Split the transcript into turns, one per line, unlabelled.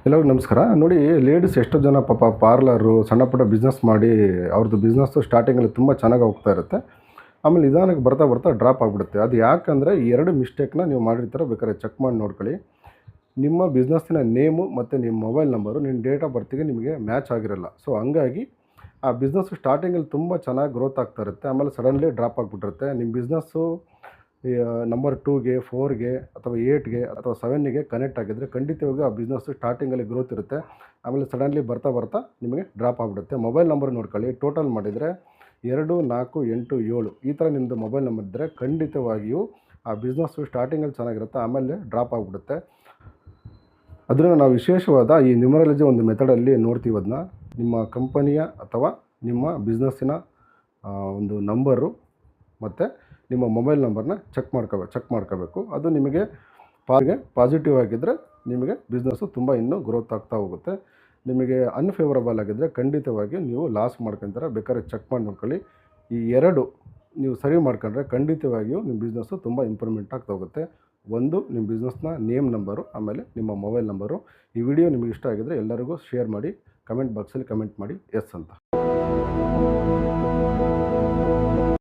ಎಲ್ಲರಿಗೂ ನಮಸ್ಕಾರ. ನೋಡಿ, ಲೇಡೀಸ್ ಎಷ್ಟೋ ಜನ ಪಾಪ ಪಾರ್ಲರು, ಸಣ್ಣ ಪುಟ್ಟ ಬಿಸ್ನೆಸ್ ಮಾಡಿ ಅವ್ರದ್ದು ಬಿಸ್ನೆಸ್ಸು ಸ್ಟಾರ್ಟಿಂಗಲ್ಲಿ ತುಂಬ ಚೆನ್ನಾಗಿ ಹೋಗ್ತಾ ಇರುತ್ತೆ. ಆಮೇಲೆ ನಿಧಾನಕ್ಕೆ ಬರ್ತಾ ಬರ್ತಾ ಡ್ರಾಪ್ ಆಗಿಬಿಡುತ್ತೆ. ಅದು ಯಾಕಂದರೆ ಈ 2 ಮಿಸ್ಟೇಕ್ನ ನೀವು ಮಾಡಿರ್ತೀರ. ಬೇಕಾದ್ರೆ ಚೆಕ್ ಮಾಡಿ ನೋಡ್ಕೊಳ್ಳಿ. ನಿಮ್ಮ ಬಿಸ್ನೆಸ್ಸಿನ ನೇಮು ಮತ್ತು ನಿಮ್ಮ ಮೊಬೈಲ್ ನಂಬರು ನಿಮ್ಮ ಡೇಟ್ ಆಫ್ ಬರ್ತಿಗೆ ನಿಮಗೆ ಮ್ಯಾಚ್ ಆಗಿರಲ್ಲ. ಸೊ ಹಂಗಾಗಿ ಆ ಬಿಸ್ನೆಸ್ಸು ಸ್ಟಾರ್ಟಿಂಗಲ್ಲಿ ತುಂಬ ಚೆನ್ನಾಗಿ ಗ್ರೋತ್ ಆಗ್ತಾ ಇರುತ್ತೆ. ಆಮೇಲೆ ಸಡನ್ಲಿ ಡ್ರಾಪ್ ಆಗಿಬಿಟ್ಟಿರುತ್ತೆ. ನಿಮ್ಮ ಬಿಸ್ನೆಸ್ಸು ನಂಬರ್ 2ಗೆ 4ಗೆ ಅಥವಾ 8ಗೆ ಅಥವಾ 7ಗೆ ಕನೆಕ್ಟ್ ಆಗಿದ್ದರೆ ಖಂಡಿತವಾಗಿ ಆ ಬಿಸ್ನೆಸ್ಸು ಸ್ಟಾರ್ಟಿಂಗಲ್ಲಿ ಗ್ರೋತ್ ಇರುತ್ತೆ. ಆಮೇಲೆ ಸಡನ್ಲಿ ಬರ್ತಾ ಬರ್ತಾ ನಿಮಗೆ ಡ್ರಾಪ್ ಆಗಿಬಿಡುತ್ತೆ. ಮೊಬೈಲ್ ನಂಬರ್ ನೋಡ್ಕೊಳ್ಳಿ. ಟೋಟಲ್ ಮಾಡಿದರೆ 2, 4, 8, 7 ಈ ಥರ ನಿಮ್ಮದು ಮೊಬೈಲ್ ನಂಬರ್ ಇದ್ದರೆ ಖಂಡಿತವಾಗಿಯೂ ಆ ಬಿಸ್ನೆಸ್ಸು ಸ್ಟಾರ್ಟಿಂಗಲ್ಲಿ ಚೆನ್ನಾಗಿರುತ್ತೆ, ಆಮೇಲೆ ಡ್ರಾಪ್ ಆಗಿಬಿಡುತ್ತೆ. ಅದನ್ನು ನಾವು ವಿಶೇಷವಾದ ಈ ನ್ಯೂಮರಾಲಜಿ ಒಂದು ಮೆಥಡಲ್ಲಿ ನೋಡ್ತೀವಿ. ಅದನ್ನ ನಿಮ್ಮ ಕಂಪನಿಯ ಅಥವಾ ನಿಮ್ಮ ಬಿಸ್ನೆಸ್ಸಿನ ಒಂದು ನಂಬರು ಮತ್ತು ನಿಮ್ಮ ಮೊಬೈಲ್ ನಂಬರ್ನ ಚೆಕ್ ಮಾಡ್ಕೋಬೇಕು. ಅದು ನಿಮಗೆ ಪಾಸಿಟಿವ್ ಆಗಿದ್ದರೆ ನಿಮಗೆ ಬಿಸ್ನೆಸ್ಸು ತುಂಬ ಇನ್ನೂ ಗ್ರೋತ್ ಆಗ್ತಾ ಹೋಗುತ್ತೆ. ನಿಮಗೆ ಅನ್ಫೇವರಬಲ್ ಆಗಿದ್ದರೆ ಖಂಡಿತವಾಗಿ ನೀವು ಲಾಸ್ ಮಾಡ್ಕೊತಾರೆ. ಬೇಕಾದ್ರೆ ಚೆಕ್ ಮಾಡಿ ನೋಡ್ಕೊಳ್ಳಿ. ಈ 2 ನೀವು ಸರಿ ಮಾಡ್ಕೊಂಡ್ರೆ ಖಂಡಿತವಾಗಿಯೂ ನಿಮ್ಮ ಬಿಸ್ನೆಸ್ಸು ತುಂಬ ಇಂಪ್ರೂವ್ಮೆಂಟ್ ಆಗ್ತಾ ಹೋಗುತ್ತೆ. ಒಂದು ನಿಮ್ಮ ಬಿಸ್ನೆಸ್ನ ನೇಮ್ ನಂಬರು, ಆಮೇಲೆ ನಿಮ್ಮ ಮೊಬೈಲ್ ನಂಬರು. ಈ ವಿಡಿಯೋ ನಿಮಗೆ ಇಷ್ಟ ಆಗಿದ್ದರೆ ಎಲ್ಲರಿಗೂ ಶೇರ್ ಮಾಡಿ, ಕಮೆಂಟ್ ಬಾಕ್ಸಲ್ಲಿ ಕಮೆಂಟ್ ಮಾಡಿ ಎಸ್ ಅಂತ.